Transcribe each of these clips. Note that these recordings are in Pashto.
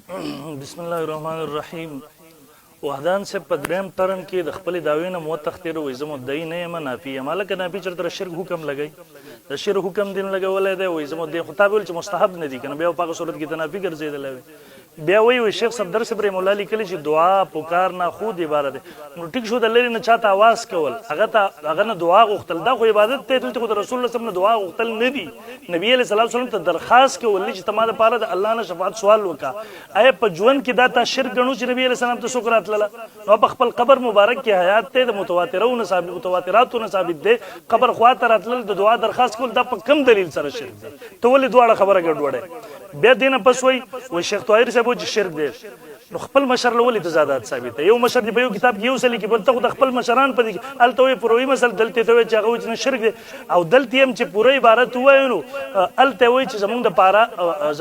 بسم الله الرحمن الرحیم. وحدان سے پدریم ټرن کې د خپل داوی نه مو تختیر وې زمو دای نه منافی مالک نافی چرته شرک حکم لګی د شرک حکم دین لګولای دی وې زمو د خطاب ول چې مستحب نه دي کنه بیا په صورت کې تنافی ګرځیدل بیا وی شیخ صدر صبر مولا لیکلی چې دعا پکار نه خود عبادت نو ټیک شو د لری نه چاته आवाज کول هغه نه دعا غوښتل دا خو عبادت ته دلته رسول الله صلی الله علیه وسلم دعا غوښتل نه دی نبی علیہ الصلوۃ والسلام ته درخواست کول چې تماده پاره د الله نه شفاعت سوال وکا اي په ژوند کې دا تا شرک غنو چې نبی علیہ السلام ته شکرات لاله نو په خپل قبر مبارک کې حیات ته د متواترونو ثابت متواتراتو ثابت دی قبر خواته راتل د دعا درخواست کول دا په کم دلیل سره شرک دی ته ولې دواړه خبره ګډوډه بیا دینه پس وای شیخ طاهر صاحب چې شرک دی نو خپل مشر لولې تزادات ثابت یو مشر دی په یو کتاب کې یو سلی کې بل ته د خپل مشران په دې الته پروي مسل دلته ته چې هغه چې شرک دی او دلته هم چې پوره عبارت وایو الته وای چې زمونږ د پاره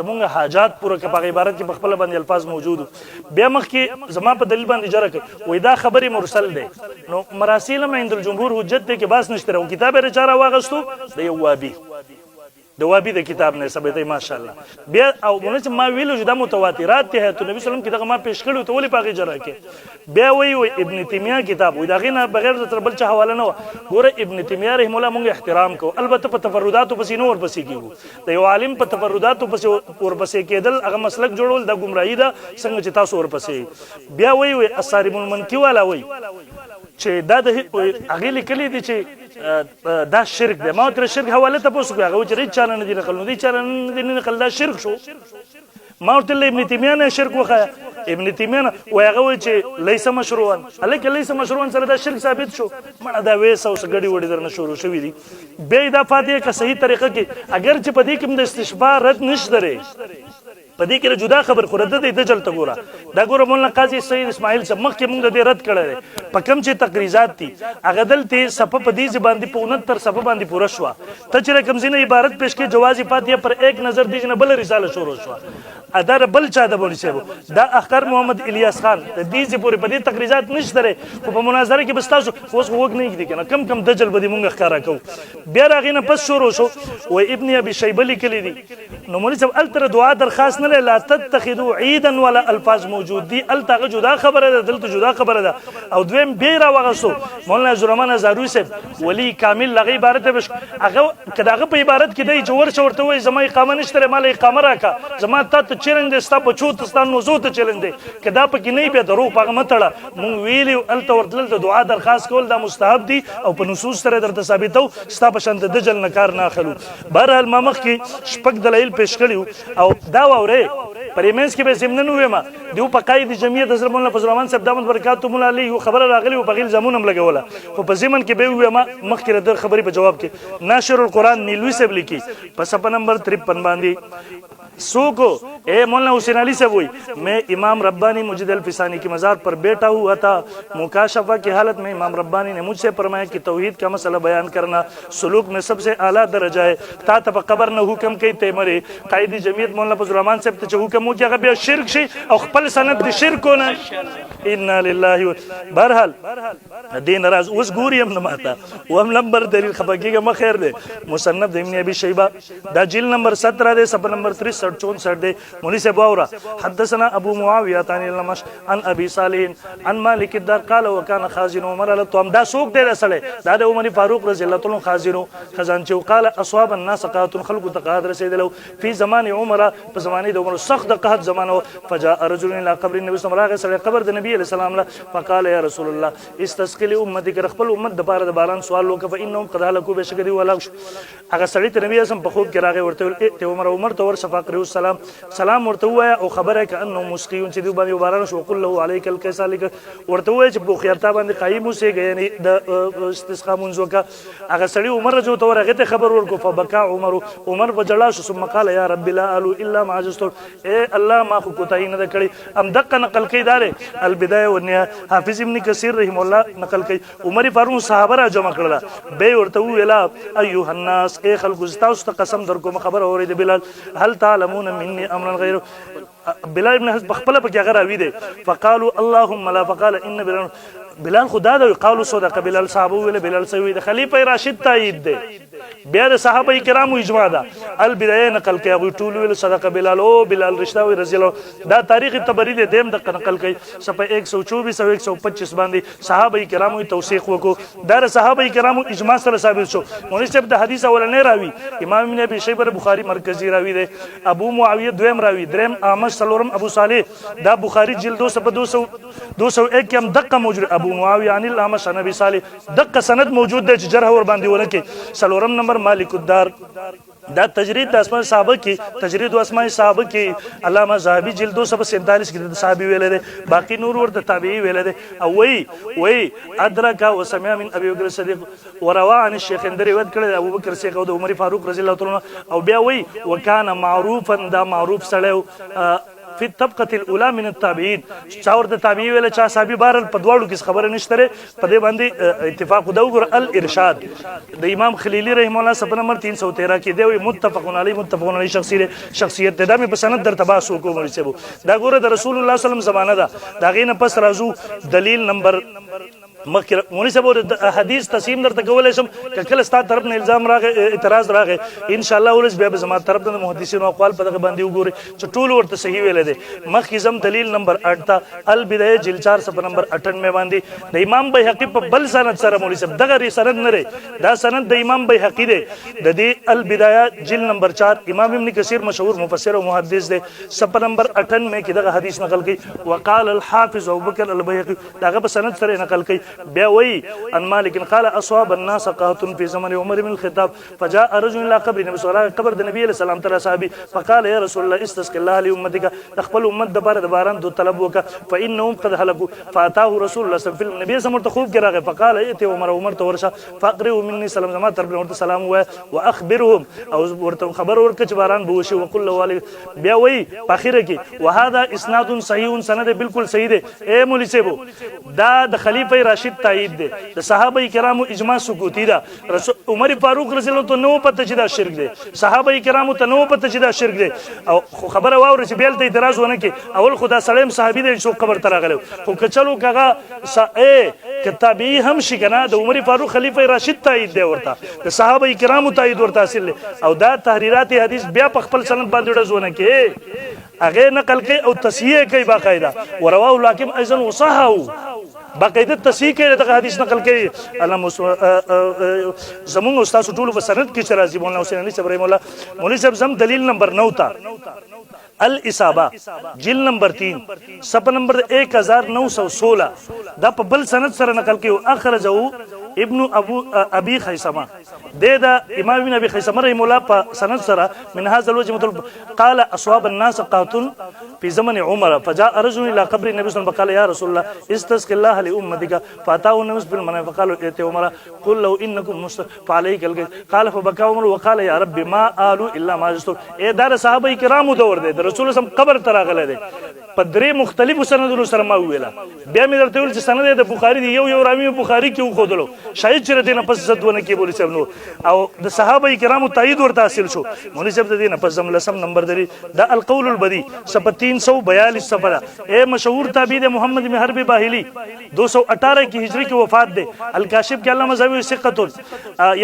زمونږ حاجات پوره کې په عبارت کې خپل باندې الفاظ موجود بیا مخ کې زما په دلیل باندې جره کوي وای دا خبره مرسل دی نو مراسیل هم عند الجمهور حجت دی کې باس نشته او کتاب رچاره واغستو د یو وابي د وابي د کتاب نه ثابت دی ماشاءالله بیا او مونږ ما ویلو چې د متواترات ته ته نبی صلی الله علیه وسلم کې دغه ما پیش کړو ته ولې پاګه جره کې بیا وی ابن تیمیه کتاب وی دغه نه بغیر د تربل چا حواله نه ګوره ابن تیمیه رحم الله مونږ احترام کو البته په تفردات پسې نور پسې کیو د یو عالم په تفردات پسې ور پسې کېدل هغه مسلک جوړول د گمراهی دا څنګه چې تاسو ور پسې بیا وی اثارم المنکی والا وی چې دا د هغه لیکلي دي چې دا شرک دی ما تر شرک حواله ته پوښتنه هغه چې ریچ چانه نه دي نقل نو دي چانه نه دي نقل دا شرک شو ما ورته ابن تیمیه نه شرک وخه ابن تیمیه و هغه چې لیس مشروعا الک لیس مشروعا سره دا شرک ثابت شو مړه دا وېس او سګړی وړي درنه شروع شوې دي به دا فاتحه که صحیح طریقه کې اگر چې په دې کې د استشفاء رد نشته لري په دې کې جدا خبر خو رد دی د جلته ګوره دا ګوره مولانا قاضي سید اسماعیل صاحب مخکې موږ د دې رد کړی په کم چې تقریزات دي هغه دلته صفه په دې باندې په 69 صفه باندې پوره شو ته چې کوم ځینې عبارت پېښ کې جواز فاتحه پر ایک نظر دی نه بل رساله شروع شو ادار بل چا د بونی صاحب دا اخر محمد الیاس خان د دې پورې په دې تقریزات نشته لري خو په مناظره کې بس تاسو اوس وګ نه کیږي کنه کم کم دجل بدی مونږ ښکارا کو بیا راغینه پس شروع شو و ابن ابي شيبه لیکلی دي نو مولوی صاحب التر دعا درخواست نه لا تتخذوا عيدا ولا الفاظ موجود دي التغه جدا خبره ده دلته جدا خبره ده او دویم بیره وغسو مولانا زرمان زاروی صاحب ولی کامل لغه عبارت بش هغه کداغه په عبارت کې دی جوړ شورته وای زما اقامه نشته مال اقامه راکا زما ته چیلنج ستا په چوتستان نو زو ته چیلنج دی کدا په کې نه بیا دروغ پغه متړه مونږ ویلی الته ورتل د دعا درخواست کول دا مستحب دي او په نصوص سره درته ثابتو ستا په شند د جل نکار نه اخلو بهرحال ما مخ کې شپږ دلایل پیش کړیو او دا وره پریمنس کې به زمنن وېما دیو په قائد جمعیت حضرت مولانا فضل الرحمن صاحب دامت برکات مولا علی خبر راغلی او بغیل زمون هم لګوله خو په زمن کې به وېما مخ کې د خبرې په جواب کې ناشر القرآن نیلوی صاحب لیکي په صفحه نمبر 53 باندې سوکو اے مولانا حسین علی صاحب وہی میں امام ربانی مجد الفسانی کی مزار پر بیٹھا ہوا تھا مکاشفہ کی حالت میں امام ربانی نے مجھ سے فرمایا کہ توحید کا مسئلہ بیان کرنا سلوک میں سب سے اعلیٰ درجہ ہے تا تب قبر نہ حکم کی تیمرے قائد جمعیت مولانا فضل الرحمن صاحب ته حکم وکړي هغه بیا شرک شي او خپل سند د شرک نه انا لله بهرحال دین راز اوس ګوري هم نه ماته وهم نمبر دلیل خبرګه مخیر ده مصنف ابن ابي شيبه دا جیل نمبر 17 ده صفحه نمبر 64 ده مولوی صاحب اورا حدثنا ابو معاويه عن النمش عن ابي صالح عن مالك الدار قال وكان خازن عمر لتم دا سوق ده سره دا د عمر فاروق رضی الله تعالی خازنو خزانچو قال اصحاب الناس قات خلق تقاد رسیدلو في زمان عمر په زمانه د عمر سخت قحط زمانه فجاء رجل الى قبر النبي صلى الله عليه وسلم قبر د نبی علیہ السلام فقال يا رسول الله استسقي لامتك خپل امت د بار د باران سوال وک فانهم قد هلكوا بشکدي ولا هغه سړی ته نبی اسم په خوب کې راغی ورته ته عمر ته ور صفاقري السلام سلام ورته وای او خبره ک انه مسقيون چې دی باندې وباران شو قل له عليك الكسالك ورته وای چې بو خیرتا باندې قایم اوسه غني د استسقا منځ وک هغه سړی عمر جو ته ورغه ته خبر ورکو فبكى عمر بجلا شو ثم قال يا رب لا الو الا ما عجزت اے الله ما خو کوتای نه کړی ام دقه نقل کیداره البدايه والنهايه حافظ ابن کثیر رحم الله نقل کوي عمر فاروق صحابه را جمع کړل به ورته ویلا ايها الناس اے خلق استاوس قسم در کوم خبر اورید بلال هل تعلمون مني امرا غير بلال ابن حزب خپل په هغه راوي دي فقالوا اللهم لا فقال ان بلال خدا دا قالوا صدق بلال صاحب ویل بلال سوي د خلیفہ راشد تایید دي بیا د صحابه کرامو اجماع ده البدایه نقل کوي هغوی ټول ویل صدقه بلال او بلال رشته وي رضی الله دا تاریخ طبري دی دیم دقه نقل کوي صفحه 124 او 125 باندې صحابه کرامو توثیق وکړو دا د صحابه کرامو اجماع سره ثابت شو مولوی صاحب د حدیث اولنې راوي امام ابن ابي شيبه بخاري مرکزی راوي دی ابو معاويه دویم راوي دریم احمد سلورم ابو صالح دا بخاري جلد 201 کې هم دقه موجود ابو معاويه عن الاعمش عن ابي صالح دقه سند موجود دی چې جرح ور باندې ورکه سلورم نمبر مالک الدار دا تجرید د اسماء صحابه کې تجرید و اسماء صحابه کې علامه ذهبي جلد 247 کې د صحابي ویل دي باقي نور ورته تابعي ویل دي او وی ادرک وسمع من ابي بکر الصديق وروى عن الشيخ اندري ود کړه ابو بکر صدیق او عمر فاروق رضی الله تعالی او بیا وی وکانه معروفا دا معروف سړیو فی الطبقه الاولى من التابعین چاور د تابعی ویل چا صحابي بارل په دواړو کې خبره نشته په دې باندې اتفاق دا وګور الارشاد د امام خلیلی رحم الله صفحه نمبر 313 کې دی متفقون علی شخصیت د دمه په سند در تباسو کوم رسېبو دا ګوره د رسول الله صلی الله علیه وسلم زمانه ده دا غینه پس راځو دلیل نمبر مخکې مولوی صاحب د حدیث تقسیم درته کولی شم که کله ستا طرف نه الزام راغی اعتراض راغی انشاءالله ولس بیا به زما طرف نه محدثینو اقوال په دغه باندې وګورئ چې ټول ورته صحیح ویلی دی مخکې زم دلیل نمبر 8 ته البدایه جلد 4 صفحه نمبر 98 باندې د امام بیهقي په بل سند سره مولوی صاحب دغه سند نه دی دا سند د امام بیهقي دی د دې البدایه جلد نمبر 4 امام ابن کثیر مشهور مفسر او محدث دی صفحه نمبر 98 کې دغه حدیث نقل کړي وقال الحافظ ابو بکر البیهقي دغه په سند سره نقل کړي بیا وی ان مالک قال اصاب الناس قحط في زمن عمر بن الخطاب فجاء رجل الى قبر النبي صلى الله عليه وسلم قبر النبي صلى الله عليه وسلم صحابي فقال يا رسول الله استسقي الله لامتك تخبل امت د باران دو طلب وک فانهم قد هلكوا فاتاه رسول الله صلى الله عليه وسلم النبي صلى الله عليه وسلم كراغه فقال ائت عمر تورشا فاقرئوا مني سلام زما تر ورته سلام واخبرهم او ورته خبر ورک چې باران بوشي وقل والي بیا وی اخره کې وهذا اسناد صحيح سند بالکل صحیح دی اے مولوی صاحب دا د خلیفہ راشد تایید دی د صحابه کرامو اجماع سکوتی دا عمر فاروق رضی الله عنه نو پته چې دا شرک دی صحابه کرامو ته نو پته چې دا شرک دی او خبره واور چې بیل ته اعتراض ونه کې اول خدا سلام صحابي دی چې قبر ته راغلو خو کچلو کغه کتابی هم شي کنه د عمر فاروق خلیفہ راشد تایید دی ورته د صحابه کرامو تایید ورته حاصل او دا تحریرات حدیث بیا په خپل سند باندې ډزونه کې هغه نقل کوي او تصحیح کوي باقاعده ورواه الحاکم ايضا وصححه باقاعده تصحیح کوي دغه حدیث نقل کوي علامه زمون استاد ټول په سند کې راځي مولانا حسین علي صبر مولا مولوی صاحب زم دلیل نمبر 9 تا الاصابه جلد نمبر 3 صفحه نمبر 1916 دا په بل سند سره نقل کوي اخرجه ابن ابي خيثمه دا امام ابن ابي خيثمه رحمه الله په سند سره من هذا الوجه قال اصحاب الناس قاتل في زمن عمر فجاء رجل الى قبر النبي صلى الله عليه وسلم فقال يا رسول الله استسق الله لامتك فاتاه النبي بالمنام فقال ائت عمر قل لو انكم فعليك قال فبكى عمر وقال يا رب ما آلوا الا ما جستر اے دار صحابه کرامو دور دے رسول الله قبر تراغله دے په درې مختلفو سندونو سره ما ویلا بیا مې درته ویل چې سند د بخاری دی یو راوی بخاری کې وخدلو شاید چې دینه پس زدونه کې بولی صاحب نو او د صحابه کرامو تایید ورته حاصل شو مولوی صاحب د دینه پس زم لسم نمبر دري دا القول البدی صفحه 342 صفحه اے مشهور تابعی د محمد بن حرب باهلی 218 کی ہجری کی وفات دے الکاشف کے علامہ زاوی ثقۃ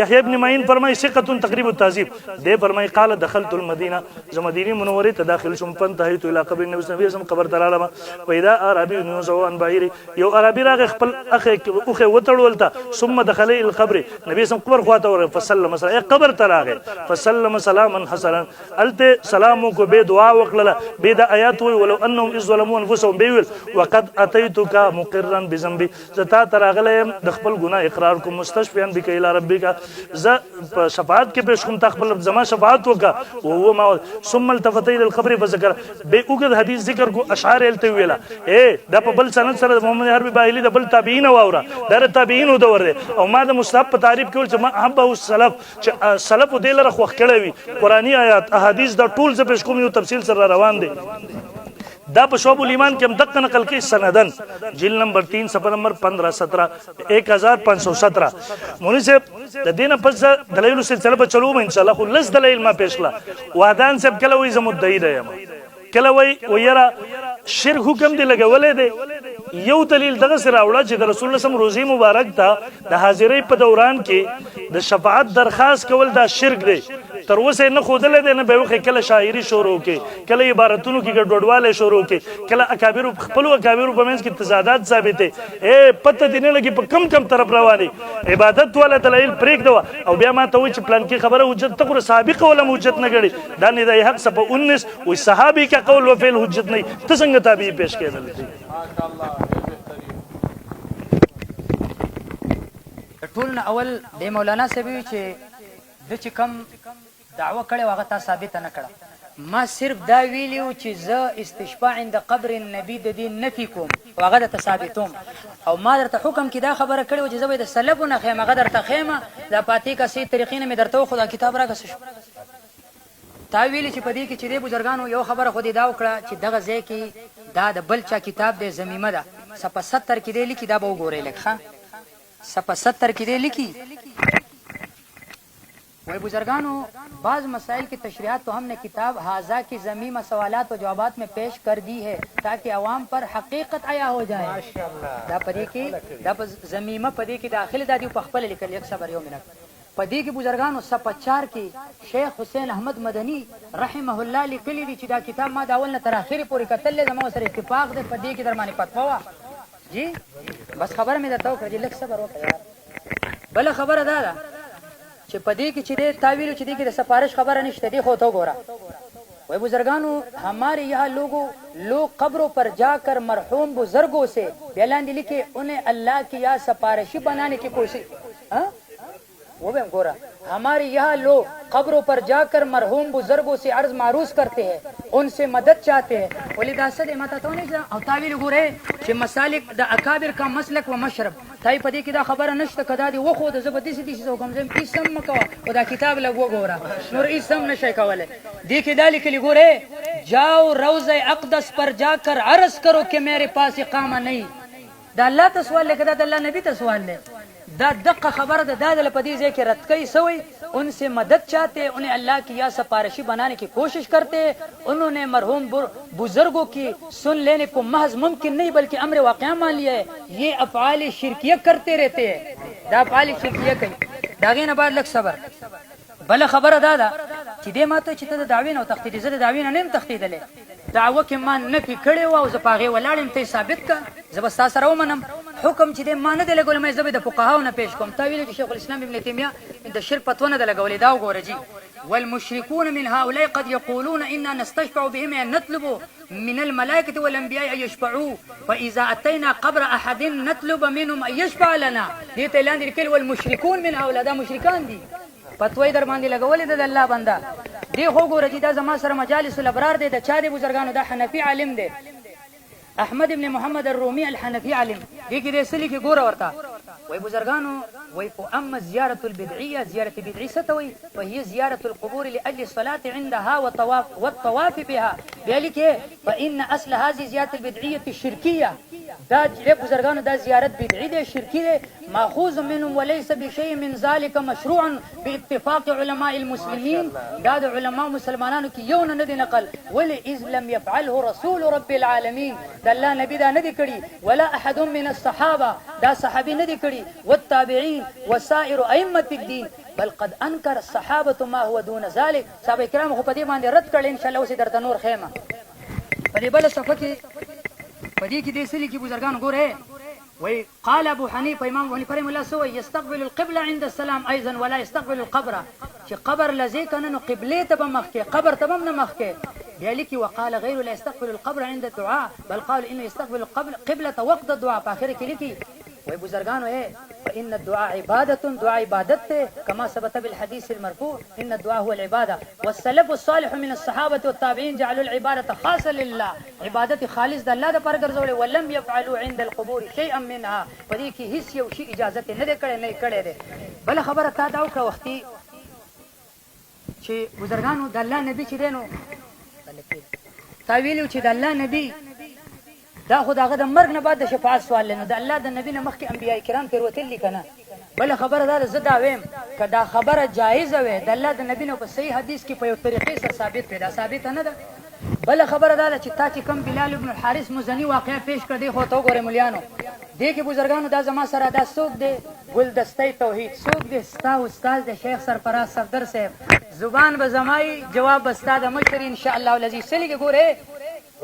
یحیی بن معین فرمائے ثقۃ تقریب التہذیب دے فرمائے قال دخلت المدینہ مدینہ منورہ تداخل شم فانتهيت الى قبر النبي صلى الله عليه وسلم قبر ترالما پیدا عربی نوزو ان باهری یو عربی راغ خپل اخه اوخه وتړولتا ثم دخل القبر نبی سم قبر خواته ور فسلم سلام قبر تراغه فسلم سلاما حسنا الت سلام کو بے دعا وکړه بے د آیات ولو انهم ظلموا انفسهم بيول وقد اتيتك مقرا بذنبي زتا تراغله د خپل ګناه اقرار کو مستشفیان بک الى ربک ز شفاعت کې پیش کوم تخپل زما شفاعت وکا وهو ما ثم التفت الى القبر فذكر بے وګد حدیث ذکر کو اشعار الته ویلا اے د په بل سند سره محمد حربي باهلی د بل تابعین واوره در تابعین دور دی او ما د مصطفی په تعریف کول چې ما حبه السلف چې سلف دلره خوخ کړی وي قرآنی آیات احادیث د ټول ز پیش کوم یو تفصیل سره روان دي دا په شعب الایمان کې هم دقه نقل کې سندن جلد نمبر 3 صفحه نمبر 15 17 1517 مولوی صاحب د دینه پس دلایل سلسله په چلو ان شاء الله خو لس دلایل ما پیښلا وادان صاحب کله وې زمدعی دی کله ویرا شرک حکم دی لګولې دی یو دلیل دغه سره راوړه چې د رسول الله صلی الله علیه وسلم روزي مبارک ته د حاضرۍ په دوران کې د شفاعت درخواست کول دا شرک دی تر اوسه نه خودلې دی نه به وخت کله شاعري شروع کې کله عبارتونو کې ګډوډواله شروع کې کله اکابر خپل اکابر په منځ کې تضادات ثابت دي پته دي نه لګي په کم طرف رواني عبادت ولا دلایل پریک دوا او بیا ما ته و چې پلان کې خبره حجت تقره سابق ولا حجت نه غړي دا نه دی حق صف 19 و صحابي کا قول و فعل حجت نه ته څنګه تابع پیش کېدل ماشاءالله ټول اول د مولانا سبي چې د چې کم دعوه کړي هغه تا ثابت نه کړه ما صرف دا ویلیو چې زه استشفاع عند قبر النبي د دین نفي کوم هغه د ثابتوم او ما درته حکم کې دا خبره کړې و چې زه به د سلفونه خیمه هغه درته خیمه دا پاتې کسې طریقې نه مې درته خدا کتاب راکړه شو تا ویلي چې په دې کې چې د بزرګانو یو خبره خو دې دا وکړه چې دغه ځای کې دا د بل چا کتاب دی زمیمه ده صفحه 70 کې دی لیکي دا به وګورئ لږ ښه صفحه 70 کې دی لیکي वही बुजुर्गानों बाज मसाइल की तशरीहात तो हमने किताब हाजा की ज़मीमा सवालात और जवाबात में पेश कर दी है ताकि अवाम पर हकीकत आया हो जाए दा पदी की दा ज़मीमा पदी की दाखिल दादी पखपल लिखल एक सबर यो मिनट पदी की बुजुर्गानों सपचार की शेख हुसैन अहमद मदनी रहमहुल्लाह लिखली दी चिदा किताब मा दावल न तराखिर पूरी कतल जमा सर इत्तेफाक दे पदी की दरमानी पतवा जी बस खबर में देता हूं कि लख सबर हो यार बल खबर अदा چې پدې کې چې د تعویل چې د سفارش خبره نشته دی خو ته ګوره वही बुजुर्गानों हमारे यहाँ लोग कब्रों पर जाकर मरहूम बुजुर्गों से बयान लिखे उन्हें अल्लाह की या सिफारिशी बनाने की कोशिश वो भी गोरा हमारे यहाँ लोग कब्रों पर जाकर मरहूम बुजुर्गों से अर्ज मारूज करते हैं उनसे मदद चाहते हैं वलीदासद माता तो नहीं और तावील गोरे कि मसालिक द अकाबिर का मसलक व मशरब ताई पदी की दा खबर नष्ट कदा दी वो खुद जबरदस्ती सी चीज हुकम से इसम मका वदा किताब लगो गोरा नूर इसम नशे कवले देखी दाली के लिए गोरे जाओ रोज़े अक़दस पर जाकर अर्ज करो कि मेरे पास इकामा नहीं दा अल्लाह तो सवाल ले कदा अल्लाह नबी तो सवाल ले दा दक्का खबर दा दादल पदी से के रत कई सोई उनसे मदद चाहते उन्हें अल्लाह की या सिफारिशी बनाने की कोशिश करते उन्होंने मरहूम बुजुर्गों की सुन लेने को महज मुमकिन नहीं बल्कि अम्र वाक़या मान लिया है ये अफ़आल शिरकिया करते रहते हैं दा अफ़आल शिरकिया कई दागे न बाद लग सबर बल खबर दादा چې دې ماته چې ته دعوی نه تختی زه دعوی نه نیم تختیدلې دعوه کې ما نه پکړې و او زه پاغه ولاړم ته ثابت کا زبستا سره ومنم حکم چې دې ما نه د لګول مې زبې د فقهاو نه پیش کوم تعویل چې شیخ الاسلام ابن تیمیه د شرک فتوا نه د لګولې دا وګوره جی والمشركون من هؤلاء قد يقولون إننا نستشفع بهم أن نطلب من الملائكة والأنبياء أن يشفعوا فإذا أتينا قبر أحد نطلب منهم أن يشفع لنا دي تلان دي الكل والمشركون من هؤلاء دا مشركان دي فتوی در باندې لګولې د الله بندا دی خو ګوره چې دا زما سره مجالس الابرار دی د چا دی بزرګانو دا حنفي عالم دی احمد ابن محمد الرومي الحنفي عالم دی کې د سلی کې ګوره ورته وای بزرګانو وای اما زياره البدعيه زياره بدعي ستوي وهي زياره القبور لاجل الصلاه عندها والطواف بها ذلك فان اصل هذه زياره البدعيه الشركيه دا بزرګانو دا زیارت بدعي دی شرکی دی ماخوذ منهم وليس بشيء من ذلك مشروعا باتفاق علماء المسلمين دا د علماء مسلمانانو کې یو نه دی نقل ولی اذ لم يفعله رسول رب العالمين دا الله نبی دا نه دی کړي ولا احد من الصحابه دا صحابي نه دی کړي والتابعين وسائر ائمه الدين بل قد انكر الصحابه ما هو دون ذلك صحابه کرام خو په دې باندې رد کړي ان شاء الله اوس درته نور خیمه په دې بل صفحه کې پدې کې دې سلی کې بزرګان ګوره وی قال ابو حنیفه امام ابو حنیفه رحمه الله سوى يستقبل القبلة عند السلام ايضا ولا يستقبل القبر چې قبر لذي کنه قبله ته مخکې قبر ته نه مخکې ذلك وقال غير لا يستقبل القبر عند الدعاء بل قال انه يستقبل القبلة وقت الدعاء په اخر کې لیکي وی بزرګانو فإن الدعاء عبادة دعاء عبادته كما ثبت بالحديث المرفوع إن الدعاء هو العبادة والسلف الصالح من الصحابة والتابعين جعلوا العبادة خاصة لله عبادة خالص د الله د پر ګرځول ولم يفعلوا عند القبور شيئا منها پدې کې هیڅ یو شی اجازه نه کړي نه کړي ده بل خبره تا دا وکړه وختي چې بزرګانو د الله نبی چې دینو تعویل چې د الله نبی دا خدای د مرګ نه بعد د شفاعت سوال لنه د الله د نبی نه مخکې انبیای کرام تیر وتلی کنه بل خبره دا زدا ویم کدا خبره جایز وي د الله د نبی نه په صحیح حدیث کې په یو طریقې سره ثابت پیدا ثابت نه ده بل خبر دا چې تا چې کم بلال ابن الحارث مزنی واقعه پیش کړ دی خو ته وګوره مليانو دې کې بزرګانو دا زما سره دا څوک دی ګلدستې توحید څوک دی ستا استاد دی شیخ سرفراز صفدر صاحب زبان به زمای جواب بستا د مشر ان شاء الله العزیز سلی کے گورے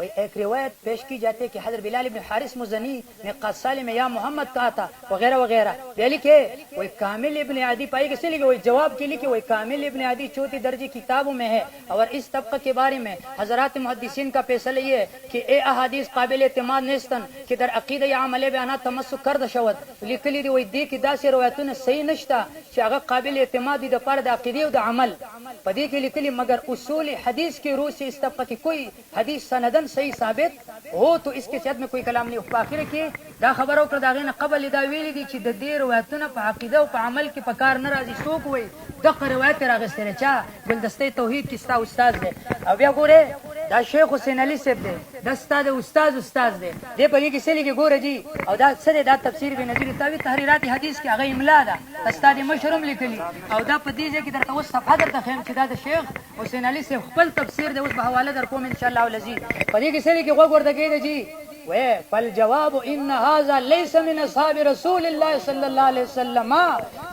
وہی ایک روایت پیش کی جاتی ہے کہ حضرت بلال ابن حارث مزنی نے قصال میں یا محمد کہا تھا وغیرہ وغیرہ پہلی کہ وہی کامل ابن عدی پائی کے سلی کے وہی جواب کے لیے کہ وہی کامل ابن عدی چوتھی درجے کتابوں میں ہے اور اس طبقہ کے بارے میں حضرات محدثین کا فیصلہ یہ ہے کہ اے احادیث قابل اعتماد نیستن کہ در عقیدہ یا عمل بیانات تمسک کرد شود لکلی دی وہی دی کی دا سے روایتوں صحیح نشتا کہ اگر قابل اعتماد دی د پر د عقیدہ و د عمل پدی کے لکلی مگر اصول حدیث کی روح سے اس طبقہ کی کوئی حدیث سندن صحیح ثابت ہو تو اس کے صحت میں کوئی کلام نہیں باخر کی دا خبروں پر داغین قبل دا ویلی دی چې د دې روایتونو په عقیده او په عمل کې پکار ناراضي څوک وي دغه روایت راغستره چا ګلدستې توحید کې ستا استاد دی او بیا ګوره دا شیخ حسین علی صاحب دی دا استاد استاد دی دې په دې کې سلی کې ګوره جی او دا سره دا تفسیر به نظیر تاوی تحریرات حدیث کې هغه املا ده استاد مشرم لیکلی او دا په دې کې درته اوس صفحه درته خیم چې دا د شیخ حسین علی صاحب خپل تفسیر دی اوس په حواله در کوم ان شاء الله العزیز په دې کې سلی کې وګورته کېږي جی فالجواب ان هذا ليس من اصحاب رسول الله صلی الله علیه وسلم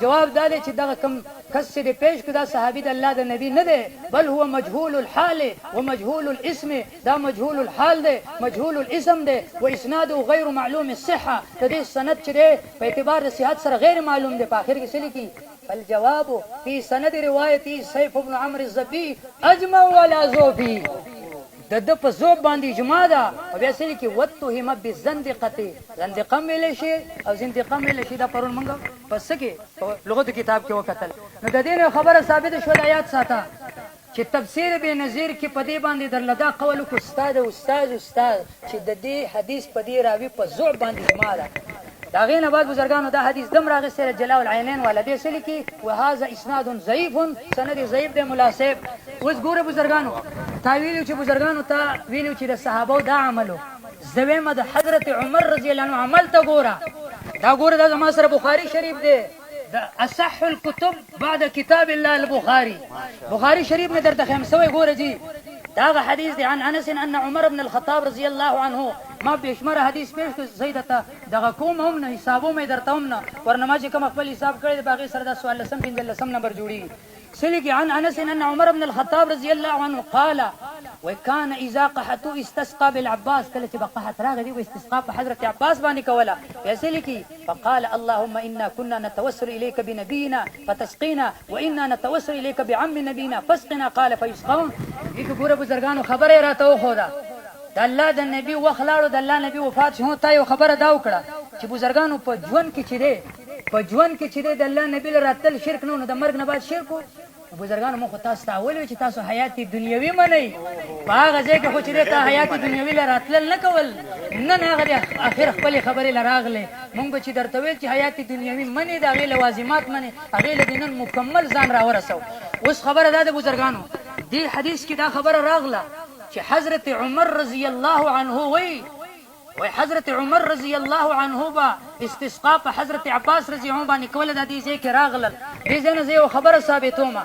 جواب دا دی چې دا کم کس دې پیش کړه صحابي د الله د نبی نه دی بل هو مجهول الحال ومجهول الاسم دا مجهول الحال دی مجهول الاسم دی واسناده غیر معلوم الصحه د دې سند چې دی په اعتبار د صحت سره غیر معلوم دی په اخر کې سلی کی فالجواب في سند روایتي سيف بن عمرو الزبي اجمع ولا زوبي د په زوب باندې اجماع ده او بیا سلی کې وتهم بالزندقه زندقه ویل شي او زندقه ویل شي دا پرون منګه پس کې لغت کتاب کې وکتل نو د دې خبره ثابت شو د آیات ساته چې تفسیر به نظیر کې پدې باندې درلدا قول کو استاد چې د دې حدیث پدې راوي په زوب باندې اجماع ده داغین بعد بزرگانو دا حدیث دم راغ سره جلاء العینین والا دې سلی کې وهذا اسناد ضعیف سند ضعیف د مناسب اوس ګوره بزرگانو تا ویلو چې بزرگانو تا ویلو چې د صحابه دا عملو زویمه د حضرت عمر رضی الله عنه عمل ته ګوره دا ګوره د زما سره بخاری شریف دی دا اصح الكتب بعد کتاب الله البخاری بخاری شریف میں در خمسوي ګوره جی دا حدیث دی عن انس ان عمر بن الخطاب رضی الله عنه ما بشمار حدیث پیش کو زیدته دغه کوم هم نه حسابو مې درتهم نه ورنما چې کوم خپل حساب کړی باقي سره دا سوال لسم 15 نمبر جوړي سلك عن انس ان عمر بن الخطاب رضي الله عنه قال وكان اذا قحط استسقى بالعباس كلت بقحت راغدي واستسقى بحضرة عباس باني كولا يسلكي فقال اللهم انا كنا نتوسل اليك بنبينا فتسقينا وانا نتوسل اليك بعم نبينا فاسقنا قال فيسقون یک ګوره بزرګانو خبره راته خو د الله د نبی وخلاړو د الله نبی وفات شو ته یو خبره دا وکړه چې بزرګانو په ژوند کې چې دی د الله نبی راتل شرک نه د مرګ نه بعد شرک بزرګانو مخ تاسو ته ویل چې تاسو حیات دنیوي منئ هغه ځای کې خو چې ته حیات دنیوي راتل نه کول نه هغه اخر خپل خبره لراغله مونږ چې درته ویل چې حیات دنیوي منئ دا غي لوازمات منئ هغه له دینن مکمل ځان را ورسو اوس خبره ده د بزرګانو دی حدیث کې دا خبره راغله چې حضرت عمر رضی الله عنه وی حضرت عمر رضی الله عنه با استسقاء په حضرت عباس رضی الله عنه باندې کوله د دې ځای کې راغلل دې ځنه زه خبره ثابتوم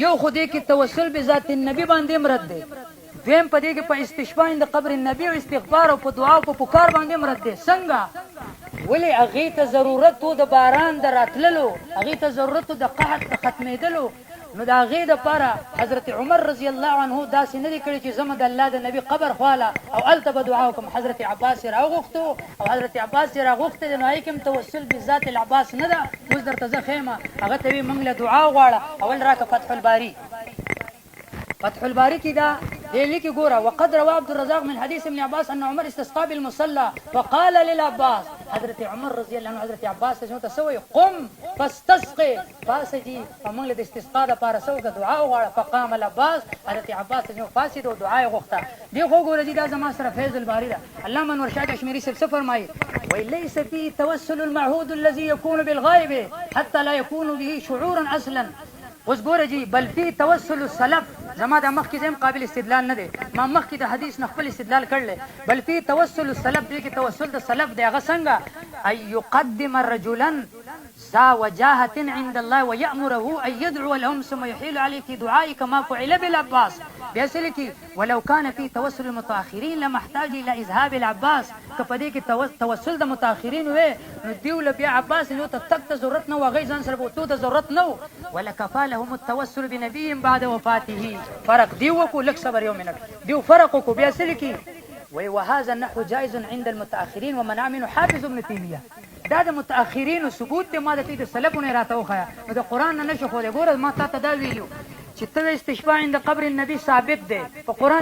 یو خدای کې توسل به ذات النبی باندې مرد دی دیم په دې کې په استشفاء د قبر النبی او استغفار او په دعا او په پکار باندې مرد دی څنګه ولی هغه ته ضرورت د باران دراتللو هغه ته ضرورت د قحط ختمېدلو نو دا غي د پاره حضرت عمر رضی الله عنه دا سینه دي کړی چې زمد الله د نبی قبر خواله او التب دعاوکم حضرت عباس راغختو او حضرت عباس راغخته د نوای کوم توسل بذات العباس نه ده اوس درته زه خیمه هغه ته موږ له دعا غواړه اول راکه فتح الباري کی دا لیکي ګوره وقد روى عبد الرزاق من حديث ابن عباس ان عمر استسقى بالمصلى فقال للعباس حضرت عمر رضی الله عنه حضرت عباس ته تسوي قم فاستسقي فاسجي فمن له استسقاء د پاره سوګه دعا وغواړه فقام العباس حضرت عباس ته فاسد او دعا غوښته دی خو ګوره دا زما سره فیض الباری ده علامه انور شاه کشمیری سے فرمایي وليس فيه توسل المعهود الذي يكون بالغائب حتى لا يكون به شعورا اصلا اوس ګوره جی بل فی توسل السلف زما د مخ کې زم قابل استدلال نه دی ما مخ کې د حدیث نه خپل استدلال کړل بل فی توسل السلف دی کې توسل د سلف دی هغه څنګه اي يقدم رجلا ذا وجاهه عند الله ويأمره ان يدعو لهم ثم يحيل عليه في دعائك ما فعل بالعباس بیاسل کی ولو کان فی توسل المتاخرین لمحتاج الى اذهاب العباس کپدې کې توسل د متاخرین وې نو دیو له بیا عباس نو ته تک ته ضرورت نه وغی ځان سره بوتو ته ضرورت نه ولکفا لهم التوسل بنبي بعد وفاته فرق دیو کو لک صبر یو منټ دیو فرق کو بیاسل کی وهذا النحو جائز عند المتاخرين ومنع منه حافظ ابن تيميه دا د متاخرین ثبوت ته ما د سلفونه راته وخایا نو د قران نه نشو خو ګوره ما ته دا ویلو چې ته استشفاء عند قبر النبي ثابت ده په قران